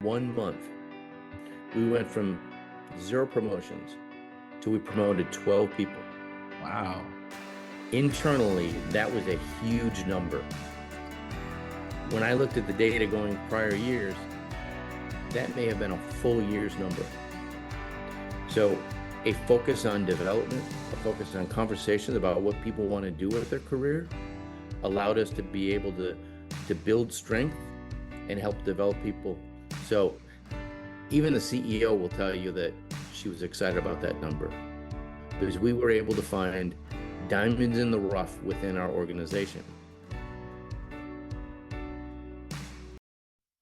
1 month, we went from 0 promotions to we promoted 12 people. Wow. Internally, that was a huge number. When I looked at the data going prior years, that may have been a full year's number. So a focus on development, a focus on conversations about what people want to do with their career allowed us to be able to build strength and help develop people. So even the CEO will tell you that she was excited about that number because we were able to find diamonds in the rough within our organization.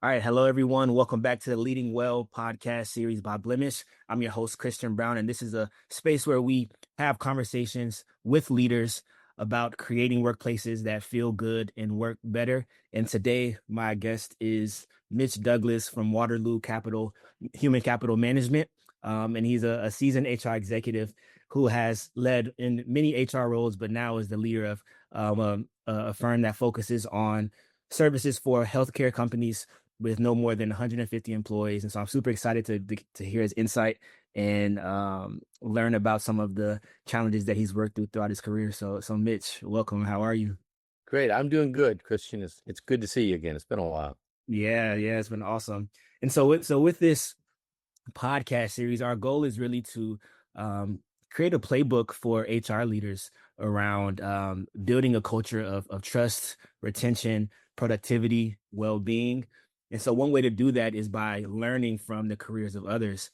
All right. Hello, everyone. Welcome back to the Leading Well podcast series by Blemish. I'm your host, Christian Brown, and this is a space where we have conversations with leaders about creating workplaces that feel good and work better. And today, my guest is Mitch Douglass from Waterloo Human Capital Management. And he's a seasoned HR executive who has led in many HR roles, but now is the leader of a firm that focuses on services for healthcare companies with no more than 150 employees. And so I'm super excited to hear his insight and learn about some of the challenges that he's worked throughout his career. So Mitch, welcome. How are you? Great. I'm doing good, Christian. It's good to see you again. It's been a while. Yeah, it's been awesome. And so with this podcast series, our goal is really to create a playbook for HR leaders around building a culture of trust, retention, productivity, well-being. And so one way to do that is by learning from the careers of others.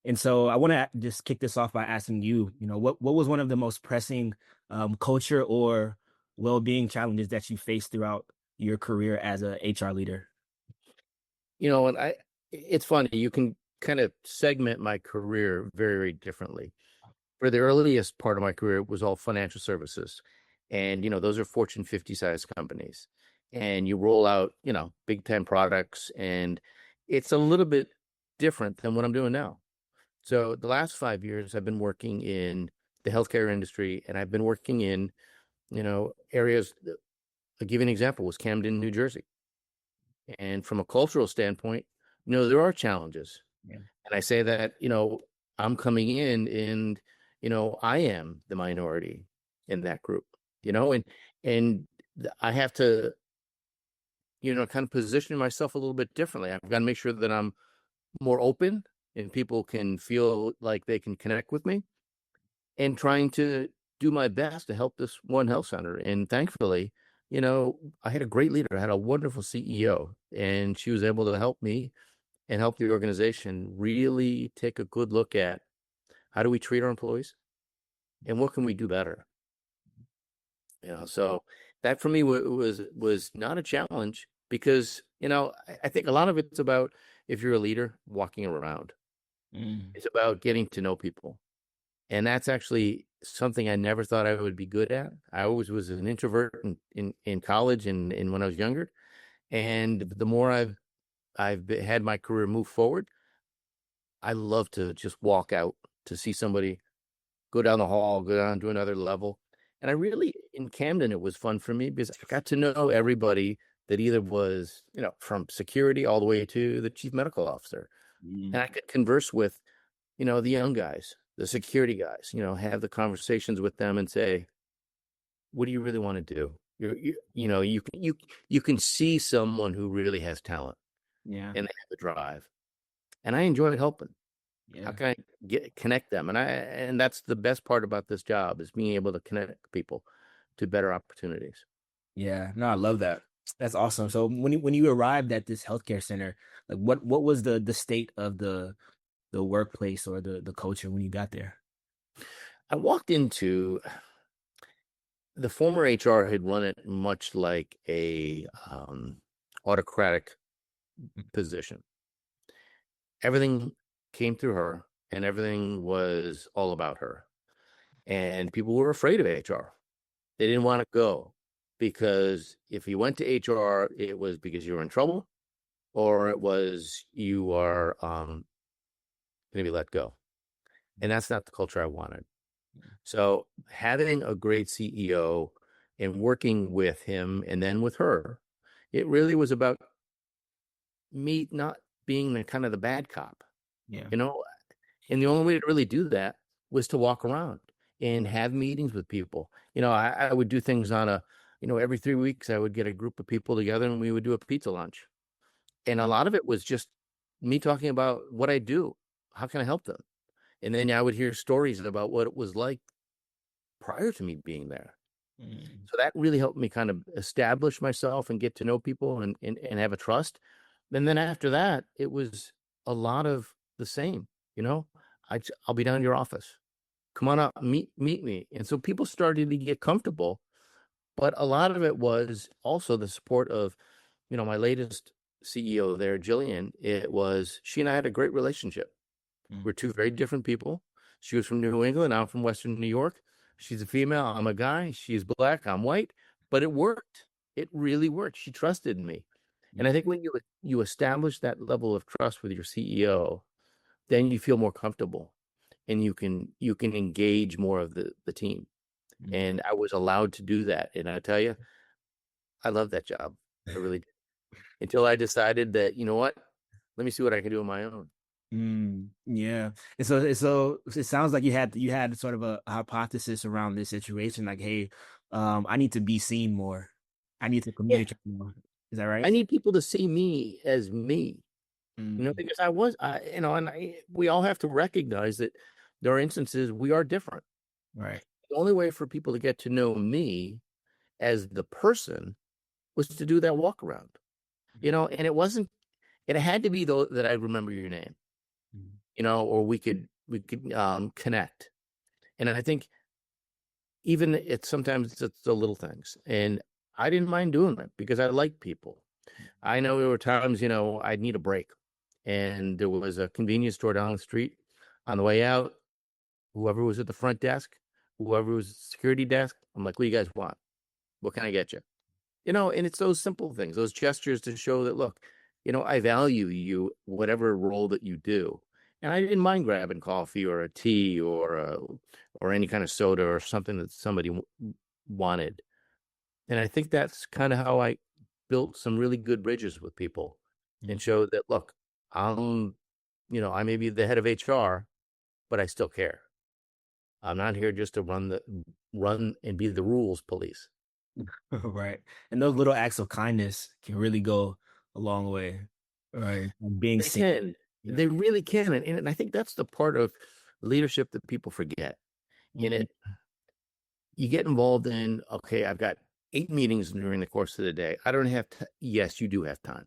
And so I want to just kick this off by asking you, what was one of the most pressing culture or well-being challenges that you faced throughout your career as a HR leader? And it's funny, you can kind of segment my career very, very differently. For the earliest part of my career, it was all financial services. And, those are Fortune 50 size companies. And you roll out, big time products. And it's a little bit different than what I'm doing now. So the last 5 years, I've been working in the healthcare industry, and I've been working in, areas. I'll give you an example, was Camden, New Jersey. And from a cultural standpoint, there are challenges. Yeah. And I say that, I'm coming in and, I am the minority in that group, and I have to, kind of position myself a little bit differently. I've got to make sure that I'm more open and people can feel like they can connect with me, and trying to do my best to help this one health center. And thankfully, I had a great leader. I had a wonderful CEO, and she was able to help me and help the organization really take a good look at how do we treat our employees and what can we do better. So that for me was not a challenge because, I think a lot of it's about, if you're a leader, walking around. It's about getting to know people. And that's actually something I never thought I would be good at. I always was an introvert in college and when I was younger. And the more I've had my career move forward, I love to just walk out to see somebody, go down the hall, go down to another level. And I really, in Camden, it was fun for me because I got to know everybody that either was, from security all the way to the chief medical officer. And I could converse with, the young guys, the security guys, have the conversations with them and say, what do you really want to do? You can see someone who really has talent. Yeah. And they have the drive. And I enjoyed helping. Yeah. How can I connect them? And that's the best part about this job, is being able to connect people to better opportunities. Yeah, no, I love that. That's awesome. So when you arrived at this healthcare center, like what was the state of the workplace or the culture when you got there? I walked into, the former HR had run it much like a autocratic position. Everything came through her, and everything was all about her. And people were afraid of HR. They didn't want to go, because if you went to HR, it was because you were in trouble, or it was you are going to be let go. And that's not the culture I wanted. So having a great CEO and working with him and then with her, it really was about me not being the kind of the bad cop, Yeah. you know, and the only way to really do that was to walk around and have meetings with people. I would do things on every 3 weeks, I would get a group of people together and we would do a pizza lunch. And a lot of it was just me talking about what I do. How can I help them? And then I would hear stories about what it was like prior to me being there. Mm, So that really helped me kind of establish myself and get to know people and have a trust. And then after that, it was a lot of the same, you know, I'll be down in your office. Come on up, meet me. And so people started to get comfortable. But a lot of it was also the support of, my latest CEO there, Jillian. She and I had a great relationship. mm, We're two very different people. She was from New England. I'm from Western New York. She's a female. I'm a guy. She's black. I'm white. But it worked. It really worked. She trusted me. And mm, I think when you establish that level of trust with your CEO, then you feel more comfortable and you can engage more of the team. mm. And I was allowed to do that. And I tell you, I love that job. I really did. Until I decided that, you know what? Let me see what I can do on my own. Yeah. And so it sounds like you had sort of a hypothesis around this situation, like, hey, I need to be seen more. I need to Yeah. communicate more. Is that I right? need people to see me as me, Mm, because we all have to recognize that there are instances we are different. right. The only way for people to get to know me as the person was to do that walk around, and it had to be though that I remember your name, Mm, or we could connect. And I think even sometimes it's the little things. And I didn't mind doing that because I like people. I know there were times, I'd need a break. And there was a convenience store down the street. On the way out, whoever was at the front desk, whoever was at the security desk, I'm like, what do you guys want? What can I get you? And it's those simple things, those gestures to show that, look, I value you, whatever role that you do. And I didn't mind grabbing coffee or a tea or any kind of soda or something that somebody wanted. And I think that's kind of how I built some really good bridges with people mm. and showed that, look, I'm, I may be the head of HR, but I still care. I'm not here just to run and be the rules police. Right. And those little acts of kindness can really go a long way. Right. And being They seen. can. Yeah. They really can. And I think that's the part of leadership that people forget. In Mm, it, you get involved in, okay, I've got 8 meetings during the course of the day. I don't have to. Yes, you do have time.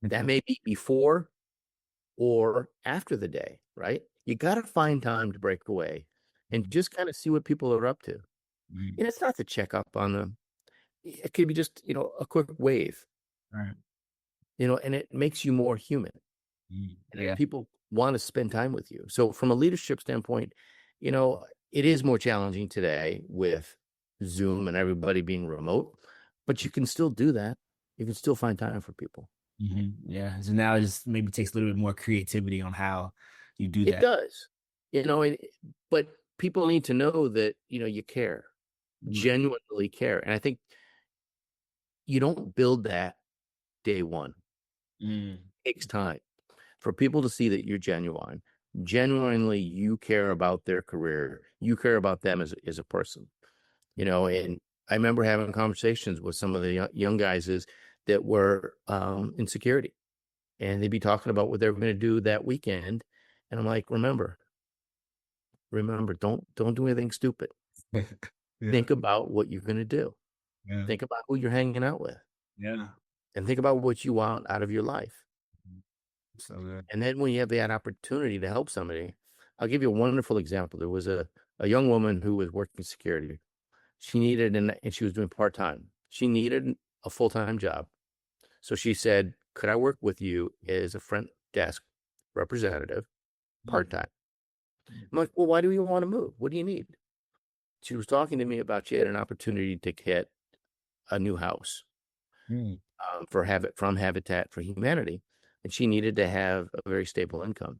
That may be before or after the day, right? You got to find time to break away and mm, just kind of see what people are up to. mm. And it's not to check up on them. It could be just, a quick wave, Right. and it makes you more human. And Yeah. people want to spend time with you. So from a leadership standpoint, it is more challenging today with Zoom and everybody being remote, but you can still do that. You can still find time for people. Yeah. So now it just maybe takes a little bit more creativity on how you do It that. does, but people need to know that, you care, Mm, genuinely care. And I think you don't build that day one. mm, It takes time for people to see that you're genuine. Genuinely, you care about their career. You care about them as a person, and I remember having conversations with some of the young guys that were in security, and they'd be talking about what they were going to do that weekend. And I'm like, remember, don't do anything stupid. Yeah. Think about what you're going to do. Yeah. Think about who you're hanging out with, Yeah. and think about what you want out of your life. So good. And then when you have that opportunity to help somebody, I'll give you a wonderful example. There was a young woman who was working security. She needed, and she was doing part-time. She needed a full-time job. So she said, could I work with you as a front desk representative Mm, part-time? I'm like, well, why do you want to move? What do you need? She was talking to me about she had an opportunity to get a new house mm, from Habitat for Humanity, and she needed to have a very stable income.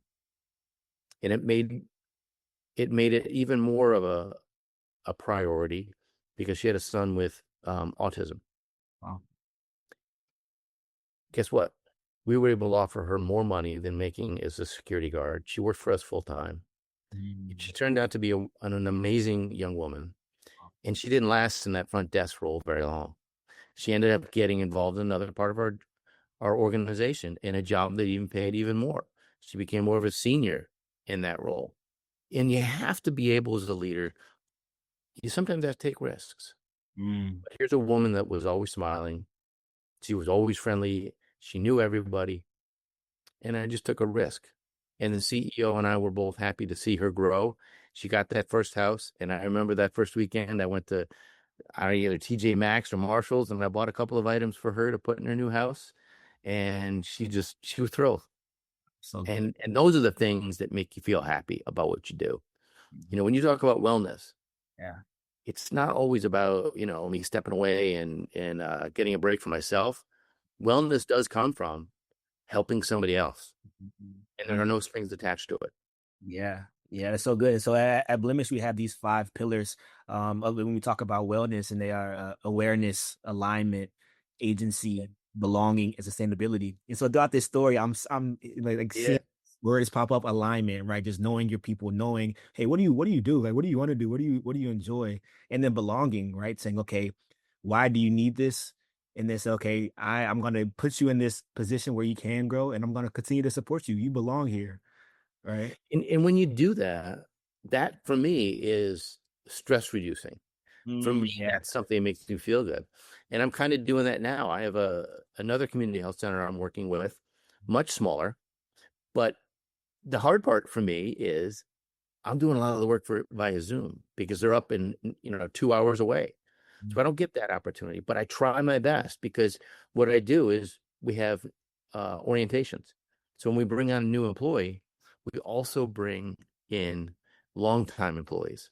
And it made it even more of a priority because she had a son with autism. wow. Guess what? We were able to offer her more money than making as a security guard. She worked for us full time. Mm. She turned out to be an amazing young woman, and she didn't last in that front desk role very long. She ended up getting involved in another part of our organization in a job that even paid even more. She became more of a senior in that role. And you have to be able as a leader, you sometimes have to take risks. Mm. But here's a woman that was always smiling. She was always friendly. She knew everybody. And I just took a risk. And the CEO and I were both happy to see her grow. She got that first house. And I remember that first weekend, I went to either TJ Maxx or Marshalls, and I bought a couple of items for her to put in her new house. And she was thrilled. So good. And those are the things that make you feel happy about what you do. When you talk about wellness, Yeah. it's not always about, me stepping away and getting a break for myself. Wellness does come from helping somebody else, and there are no strings attached to it. Yeah, yeah, that's so good. So at Blemish, we have these five pillars when we talk about wellness, and they are awareness, alignment, agency, belonging, and sustainability. And so throughout this story, I'm like Yeah. seeing words pop up: alignment, right? Just knowing your people, knowing, hey, what do you do? Like, what do you want to do? What do you enjoy? And then belonging, right? Saying, okay, why do you need this? And then say, okay, I'm going to put you in this position where you can grow, and I'm going to continue to support you. You belong here, right? And when you do that, that for me is stress reducing. For Mm, me, yeah. that's something that makes me feel good. And I'm kind of doing that now. I have another community health center I'm working with, much smaller. But the hard part for me is I'm doing a lot of the work for via Zoom because they're up in 2 hours away. So I don't get that opportunity, but I try my best because what I do is we have orientations. So when we bring on a new employee, we also bring in longtime employees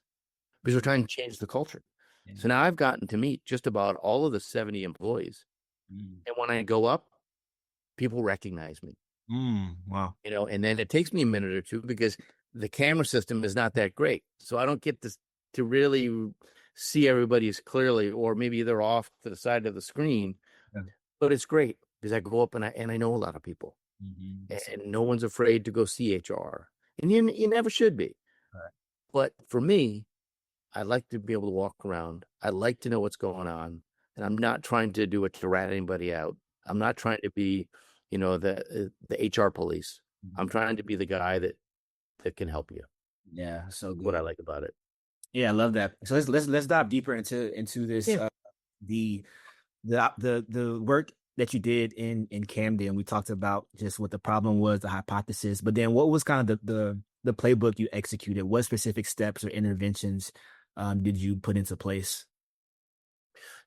because we're trying to change the culture. Yeah. So now I've gotten to meet just about all of the 70 employees. Mm. And when I go up, people recognize me, Wow. and then it takes me a minute or two because the camera system is not that great. So I don't get to really see everybody as clearly, or maybe they're off to the side of the screen, Yeah. but it's great because I go up and I know a lot of people, That's and no one's afraid to go see HR, and you never should be. right. But for me, I like to be able to walk around. I like to know what's going on, and I'm not trying to do it to rat anybody out. I'm not trying to be, the HR police. I'm Mhm. trying to be the guy that can help you. Yeah, so What I good. like about it. Yeah, I love that. So let's dive deeper into this Yeah. the the work that you did in Camden. We talked about just what the problem was, the hypothesis, but then what was kind of the playbook you executed? What specific steps or interventions did you put into place?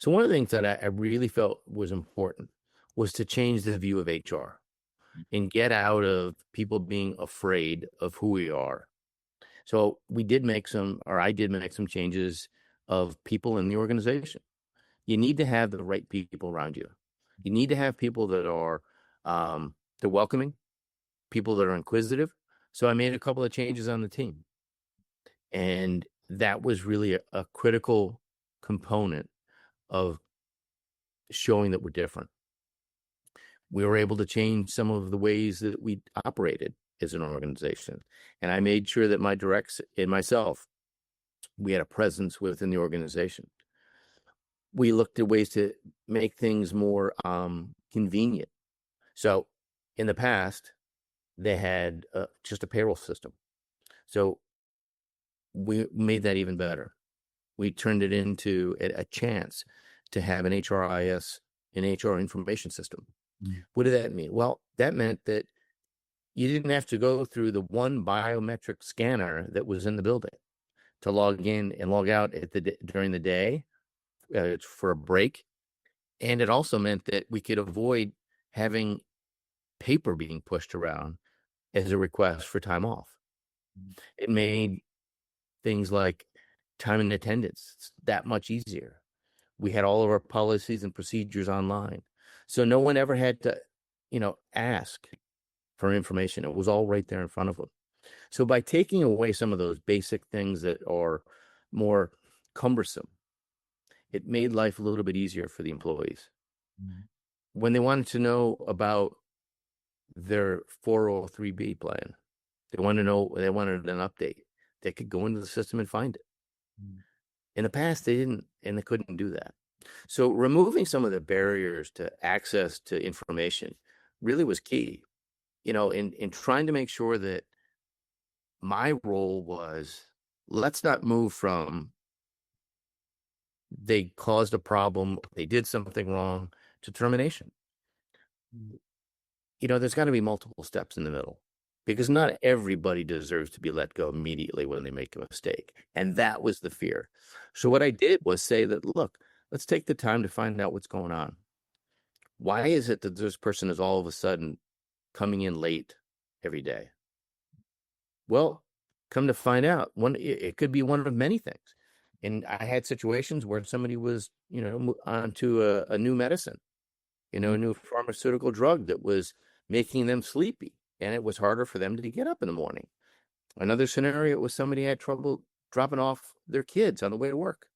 So one of the things that I really felt was important was to change the view of HR and get out of people being afraid of who we are. So I did make some changes of people in the organization. You need to have the right people around you. You need to have people that are they're welcoming, people that are inquisitive. So I made a couple of changes on the team, and that was really a critical component of showing that we're different. We were able to change some of the ways that we operated as an organization, and I made sure that my directs and myself, we had a presence within the organization. We looked at ways to make things more convenient. So in the past, they had just a payroll system. So we made that even better. We turned it into a chance to have an HRIS, an HR information system. Mm. What did that mean? Well, that meant that you didn't have to go through the one biometric scanner that was in the building to log in and log out during the day for a break. And it also meant that we could avoid having paper being pushed around as a request for time off. It made things like time and attendance that much easier. We had all of our policies and procedures online. So no one ever had to, ask for information. It was all right there in front of them. So by taking away some of those basic things that are more cumbersome, it made life a little bit easier for the employees. Mm. When they wanted to know about their 403B plan. They wanted an update. They could go into the system and find it. In the past, they didn't, and they couldn't do that. So removing some of the barriers to access to information really was key, in trying to make sure that my role was, let's not move from they caused a problem, they did something wrong, to termination. There's got to be multiple steps in the middle, because not everybody deserves to be let go immediately when they make a mistake. And that was the fear. So what I did was say that, look, let's take the time to find out what's going on. Why is it that this person is all of a sudden coming in late every day? Well, come to find out, it could be one of many things. And I had situations where somebody was, onto a new medicine, a new pharmaceutical drug that was making them sleepy, and it was harder for them to get up in the morning. Another scenario was somebody had trouble dropping off their kids on the way to work.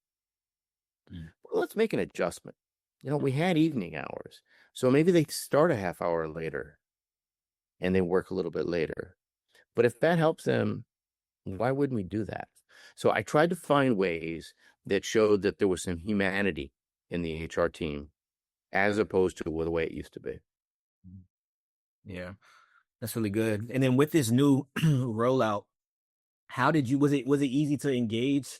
Well, let's make an adjustment. We had evening hours, so maybe they start a half hour later and they work a little bit later. But if that helps them, why wouldn't we do that? So I tried to find ways that showed that there was some humanity in the HR team, as opposed to the way it used to be. Yeah, that's really good. And then with this new rollout, was it easy to engage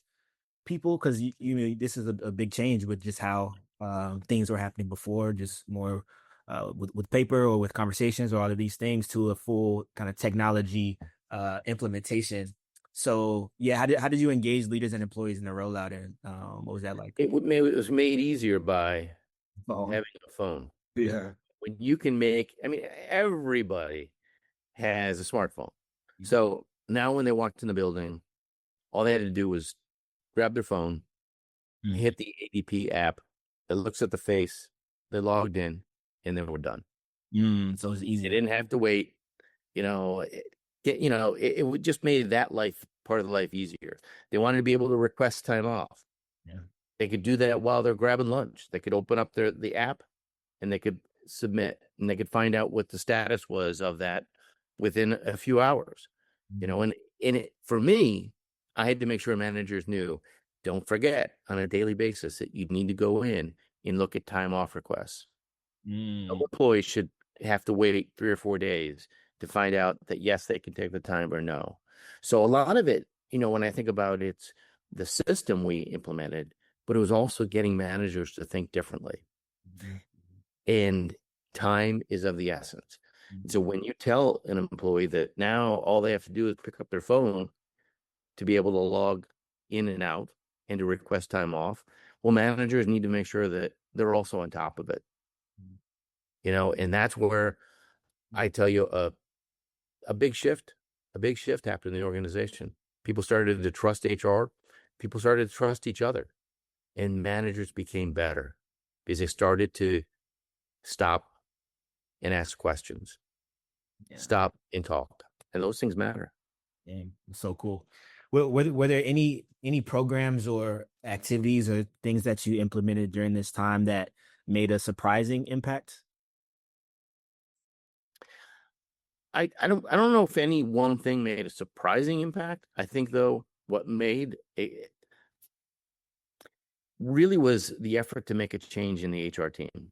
people? Because this is a big change with just how things were happening before, just more with paper or with conversations or all of these things, to a full kind of technology implementation. So yeah, how did you engage leaders and employees in the rollout, and what was that like? It was made easier by Oh, having a phone. yeah. When you can everybody has a smartphone. So now when they walked in the building, all they had to do was grab their phone, hit the ADP app that looks at the face, they logged in, and then we're done. So it's easy. They didn't have to wait. It just made that part of the life easier. They wanted to be able to request time off. Yeah. They could do that while they're grabbing lunch. They could open up the app and they could submit, and they could find out what the status was of that within a few hours. For me, I had to make sure managers knew, don't forget on a daily basis that you need to go in and look at time off requests. No employees should have to wait 3 or 4 days to find out that, yes, they can take the time or no. So a lot of it, when I think about it, it's the system we implemented, but it was also getting managers to think differently. And time is of the essence. So when you tell an employee that now all they have to do is pick up their phone to be able to log in and out and to request time off, well, managers need to make sure that they're also on top of it. And that's where I tell you a big shift happened in the organization. People started to trust HR. People started to trust each other, and managers became better because they started to stop and ask questions, stop and talk, and those things matter. Dang, so cool. Were there any programs or activities or things that you implemented during this time that made a surprising impact? I don't know if any one thing made a surprising impact. I think, though, what made it really was the effort to make a change in the HR team,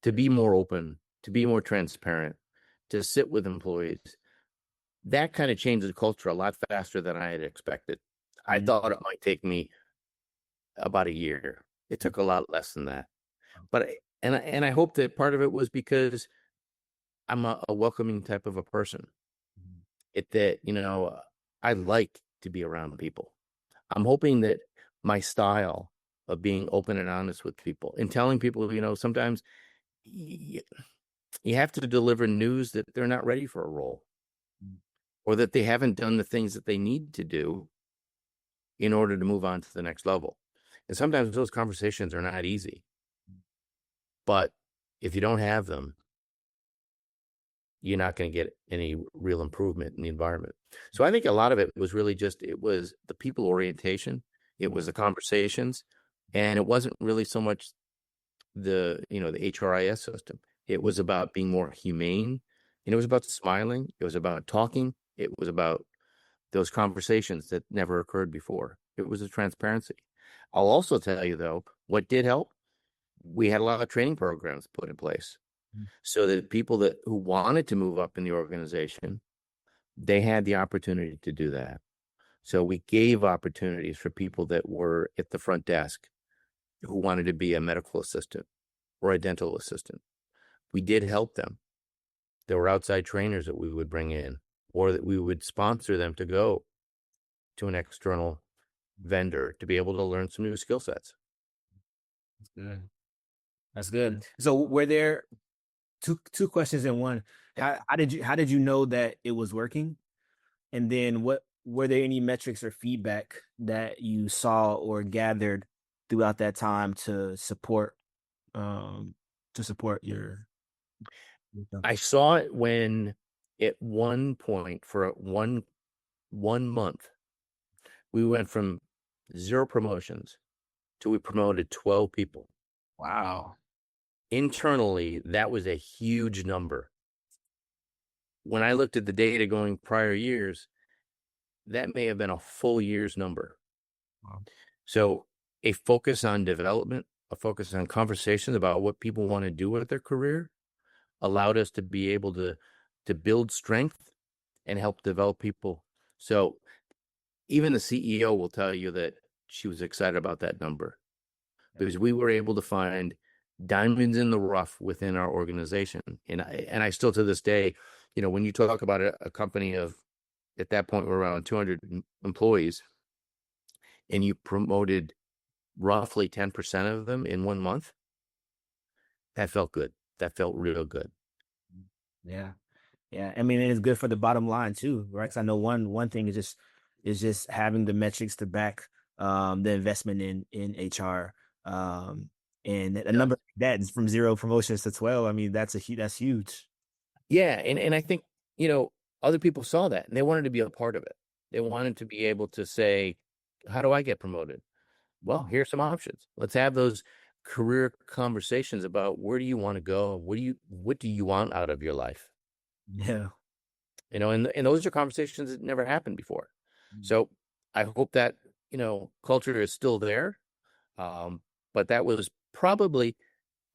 to be more open, to be more transparent, to sit with employees. That kind of changed the culture a lot faster than I had expected. I thought it might take me about a year. It took a lot less than that. But I hope that part of it was because I'm a welcoming type of a person. I like to be around people. I'm hoping that my style of being open and honest with people and telling people, sometimes you have to deliver news that they're not ready for a role, or that they haven't done the things that they need to do in order to move on to the next level. And sometimes those conversations are not easy. But if you don't have them, you're not going to get any real improvement in the environment. So I think a lot of it was really it was the people orientation. It was the conversations, and it wasn't really so much the HRIS system. It was about being more humane, And it was about smiling. It was about talking. It was about those conversations that never occurred before. It was a transparency. I'll also tell you, though, what did help, we had a lot of training programs put in place so that people that who wanted to move up in the organization, they had the opportunity to do that. So we gave opportunities for people that were at the front desk who wanted to be a medical assistant or a dental assistant. We did help them. There were outside trainers that we would bring in, or that we would sponsor them to go to an external vendor to be able to learn some new skill sets. That's good. That's good. So were there two questions in one? How did you know that it was working? And then what were there any metrics or feedback that you saw or gathered throughout that time um to support your company? I saw it when at one point for one month, we went from 0 promotions to we promoted 12 people. Wow. Internally, that was a huge number. When I looked at the data going prior years, that may have been a full year's number. Wow. So a focus on development, a focus on conversations about what people want to do with their career allowed us to be able to build strength and help develop people. So even the CEO will tell you that she was excited about that number because we were able to find diamonds in the rough within our organization. And I still to this day, when you talk about a company of, at that point, we're around 200 employees, and you promoted roughly 10% of them in 1 month, that felt good. That felt real good. Yeah. Yeah. I mean, it's good for the bottom line too, right? 'Cause I know one thing is just having the metrics to back the investment in HR. Um and a number like that is from 0 promotions to 12. I mean, that's huge. Yeah, and I think, other people saw that and they wanted to be a part of it. They wanted to be able to say, how do I get promoted? Well, here's some options. Let's have those career conversations about where do you want to go? What do you want out of your life? Yeah. And those are conversations that never happened before. So I hope that, culture is still there. But that was probably,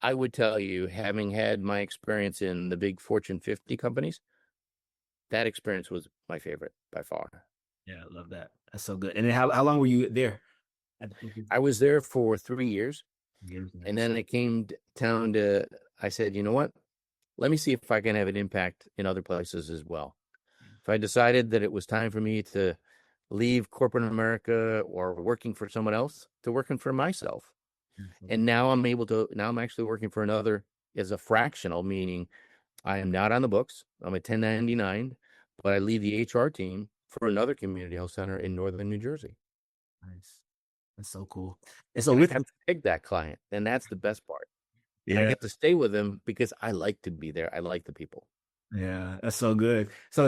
I would tell you, having had my experience in the big Fortune 50 companies, that experience was my favorite by far. Yeah, I love that. That's so good. And then how long were you there? I was there for 3 years, Years, and nice. then it came down to, I said, you know what? Let me see if I can have an impact in other places as well. If I decided that it was time for me to leave corporate America or working for someone else to working for myself. And now I'm actually working for another as a fractional, meaning I am not on the books. I'm a 1099, but I lead the HR team for another community health center in northern New Jersey. Nice. That's so cool. And so And I with have to pick that client, and that's the best part. And I yeah, get to stay with them because I like to be there. I like the people. yeah, that's so good. So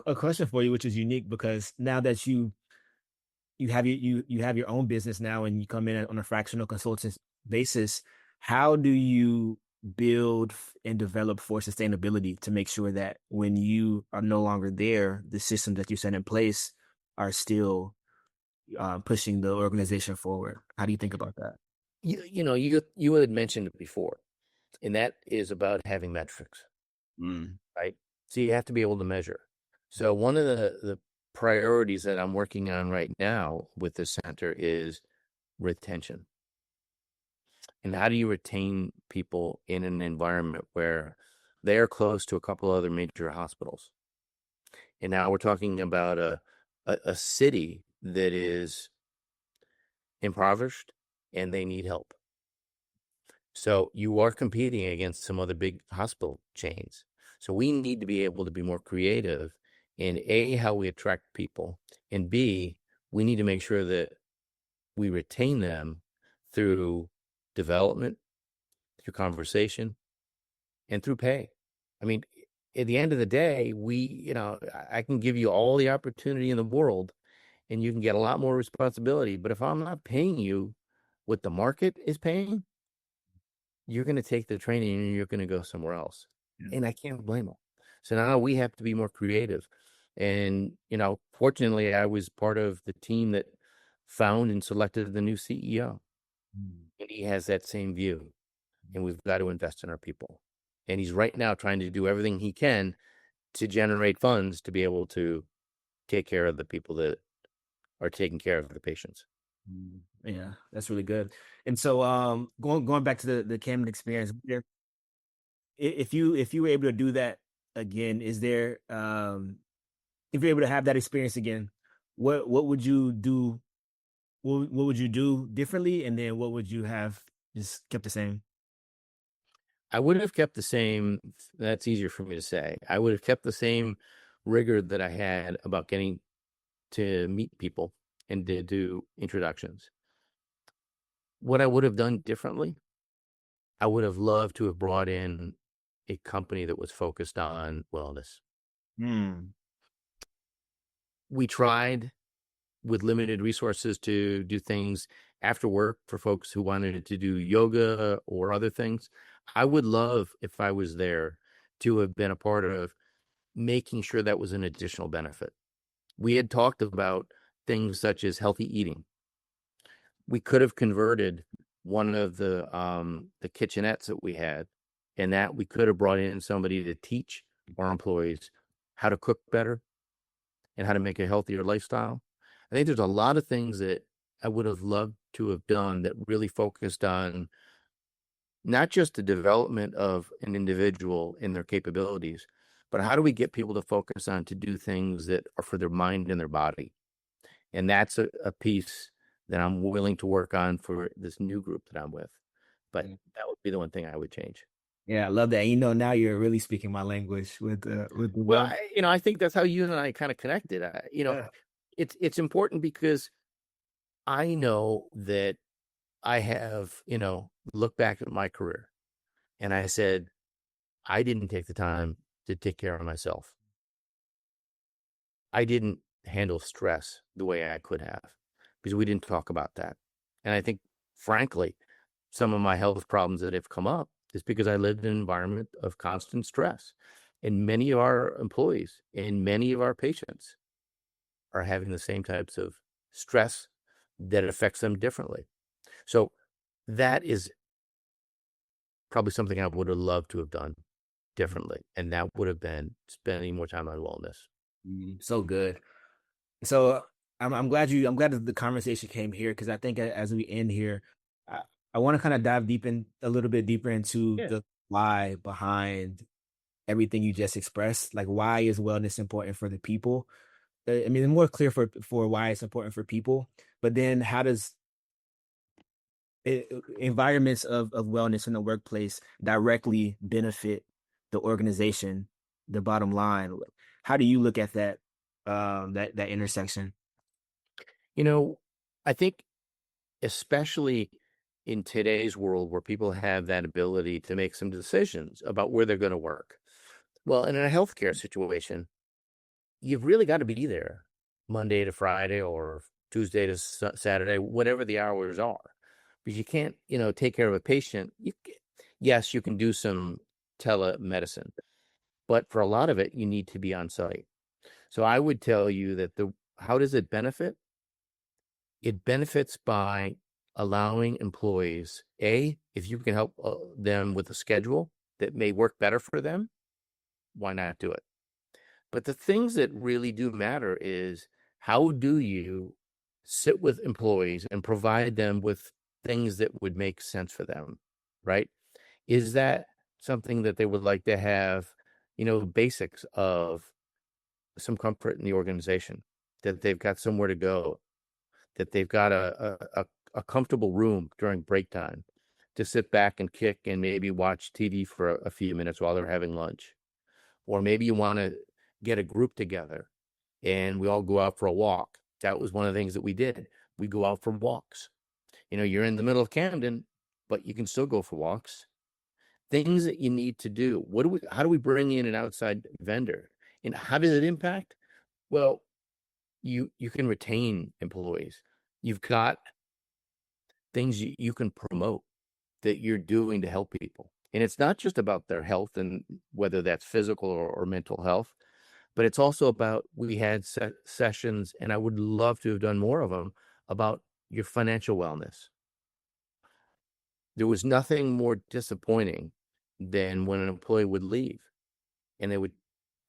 a question for you, which is unique because now that you have your own business now and you come in on a fractional consultant basis, how do you build and develop for sustainability to make sure that when you are no longer there, the systems that you set in place are still pushing the organization forward? How do you think about that? You had mentioned it before, and that is about having metrics, Mm. right? So you have to be able to measure. So one of the priorities that I'm working on right now with the center is retention. And how do you retain people in an environment where they are close to a couple other major hospitals? And now we're talking about a city that is impoverished and they need help. So you are competing against some other big hospital chains. So we need to be able to be more creative in A, how we attract people, and B, we need to make sure that we retain them through development, through conversation, and through pay. I mean, at the end of the day, I can give you all the opportunity in the world and you can get a lot more responsibility. But if I'm not paying you what the market is paying, you're going to take the training and you're going to go somewhere else. Yeah. And I can't blame them. So now we have to be more creative. And, fortunately, I was part of the team that found and selected the new CEO. Mm. And he has that same view. And we've got to invest in our people. And he's right now trying to do everything he can to generate funds to be able to take care of the people that are taking care of the patients. Mm. Yeah, that's really good. And so, going back to the Camden experience, if you were able to do that again, is there if you're able to have that experience again, what would you do? What would you do differently, and then what would you have just kept the same? I would have kept the same. That's easier for me to say. I would have kept the same rigor that I had about getting to meet people and to do introductions. What I would have done differently, I would have loved to have brought in a company that was focused on wellness. Hmm. We tried with limited resources to do things after work for folks who wanted to do yoga or other things. I would love, if I was there, to have been a part of making sure that was an additional benefit. We had talked about things such as healthy eating. We could have converted one of the kitchenettes that we had, and that we could have brought in somebody to teach our employees how to cook better and how to make a healthier lifestyle. I think there's a lot of things that I would have loved to have done that really focused on not just the development of an individual in their capabilities, but how do we get people to focus on to do things that are for their mind and their body? And that's a piece that I'm willing to work on for this new group that I'm with. But that would be the one thing I would change. Yeah, I love that. Now you're really speaking my language with the Well, well. I think that's how you and I kind of connected. Yeah. It's important because I know that I have, looked back at my career and I said, I didn't take the time to take care of myself. I didn't handle stress the way I could have because we didn't talk about that. And I think, frankly, some of my health problems that have come up is because I lived in an environment of constant stress. And many of our employees and many of our patients are having the same types of stress that affects them differently. So that is probably something I would have loved to have done differently. And that would have been spending more time on wellness. So good. So I'm glad that the conversation came here because I think as we end here, I, I want to kind of dive deep in a little bit deeper into Yeah. the why behind everything you just expressed. Like, why is wellness important for the people? I mean, more clear for why it's important for people, but then how does environments of wellness in the workplace directly benefit the organization, the bottom line? How do you look at that that intersection? You know, I think especially in today's world where people have that ability to make some decisions about where they're going to work. Well, in a healthcare situation, you've really got to be there Monday to Friday or Tuesday to Saturday, whatever the hours are. Because you can't, take care of a patient. Yes, you can do some telemedicine, but for a lot of it, you need to be on site. So I would tell you that how does it benefit? It benefits by allowing employees, if you can help them with a schedule that may work better for them, why not do it? But the things that really do matter is how do you sit with employees and provide them with things that would make sense for them, right? Is that something that they would like to have, basics of some comfort in the organization, that they've got somewhere to go, that they've got a comfortable room during break time to sit back and kick and maybe watch TV for a few minutes while they're having lunch. Or maybe you want to get a group together and we all go out for a walk. That was one of the things that we did. We go out for walks. You're in the middle of Camden, but you can still go for walks. Things that you need to do. How do we bring in an outside vendor? And how does it impact? Well, you can retain employees. You've got things you can promote that you're doing to help people. And it's not just about their health and whether that's physical or mental health, but it's also about, we had sessions, and I would love to have done more of them, about your financial wellness. There was nothing more disappointing than when an employee would leave and they would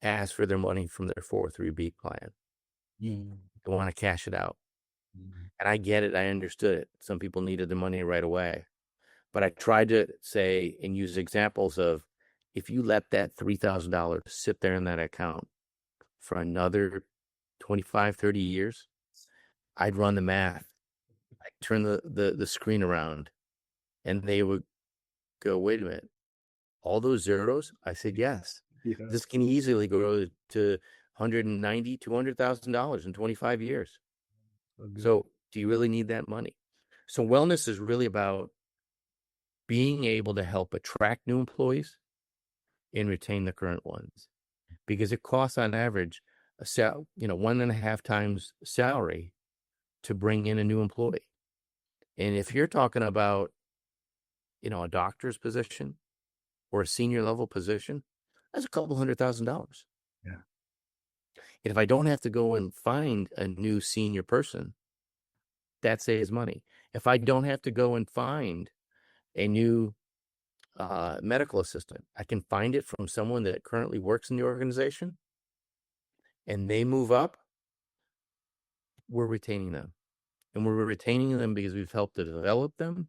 ask for their money from their 403B plan. Mm. They want to cash it out. Mm. And I get it. I understood it. Some people needed the money right away. But I tried to say and use examples of, if you let that $3,000 sit there in that account for another 25, 30 years, I'd run the math. I'd turn the screen around and they would go, wait a minute, all those zeros? I said, yes. Yeah. This can easily go to $190,000, $200,000 in 25 years. Okay. So do you really need that money? So wellness is really about being able to help attract new employees and retain the current ones, because it costs on average 1.5 times salary to bring in a new employee. And if you're talking about, a doctor's position or a senior level position, that's a couple $100,000. Yeah. And if I don't have to go and find a new senior person, that saves money. If I don't have to go and find a new medical assistant, I can find it from someone that currently works in the organization, and they move up, we're retaining them. And we're retaining them because we've helped to develop them,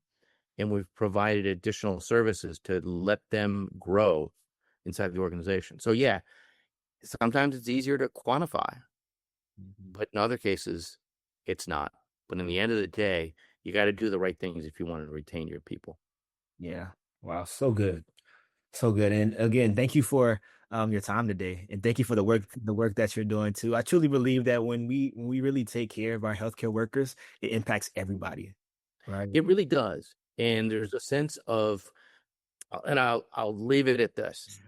and we've provided additional services to let them grow inside the organization. So yeah, sometimes it's easier to quantify, but in other cases, it's not. But in the end of the day, you got to do the right things if you want to retain your people. Yeah. Wow. So good. So good. And again, thank you for your time today. And thank you for the work that you're doing too. I truly believe that when we really take care of our healthcare workers, it impacts everybody. Right. It really does. And there's a sense of, and I'll leave it at this.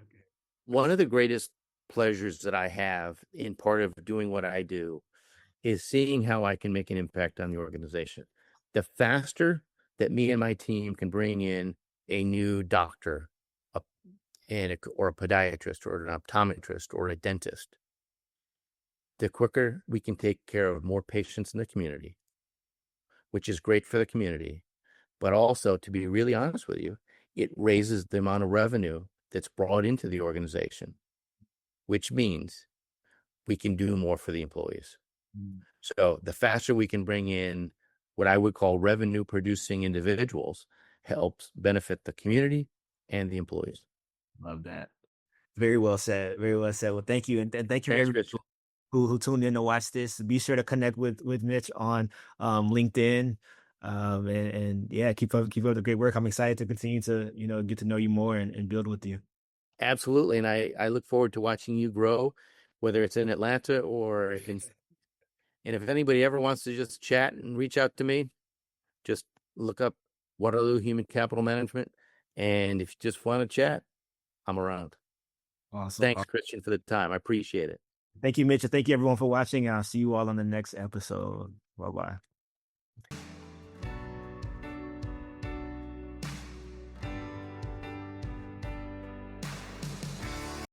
One of the greatest pleasures that I have in part of doing what I do is seeing how I can make an impact on the organization. The faster that me and my team can bring in a new doctor, or a podiatrist, or an optometrist, or a dentist, the quicker we can take care of more patients in the community, which is great for the community. But also, to be really honest with you, it raises the amount of revenue that's brought into the organization, which means we can do more for the employees. Mm. So the faster we can bring in what I would call revenue producing individuals, helps benefit the community and the employees. Love that. Very well said. Very well said. Well, thank you. And thank you Thanks, everybody Christian. who tuned in to watch this. Be sure to connect with Mitch on LinkedIn. And yeah, keep up the great work. I'm excited to continue to, get to know you more and build with you. Absolutely. And I look forward to watching you grow, whether it's in Atlanta or and if anybody ever wants to just chat and reach out to me, just look up Waterloo Human Capital Management. And if you just want to chat, I'm around. Awesome. Thanks, Christian, for the time. I appreciate it. Thank you, Mitch. And thank you everyone for watching. I'll see you all on the next episode. Bye-bye.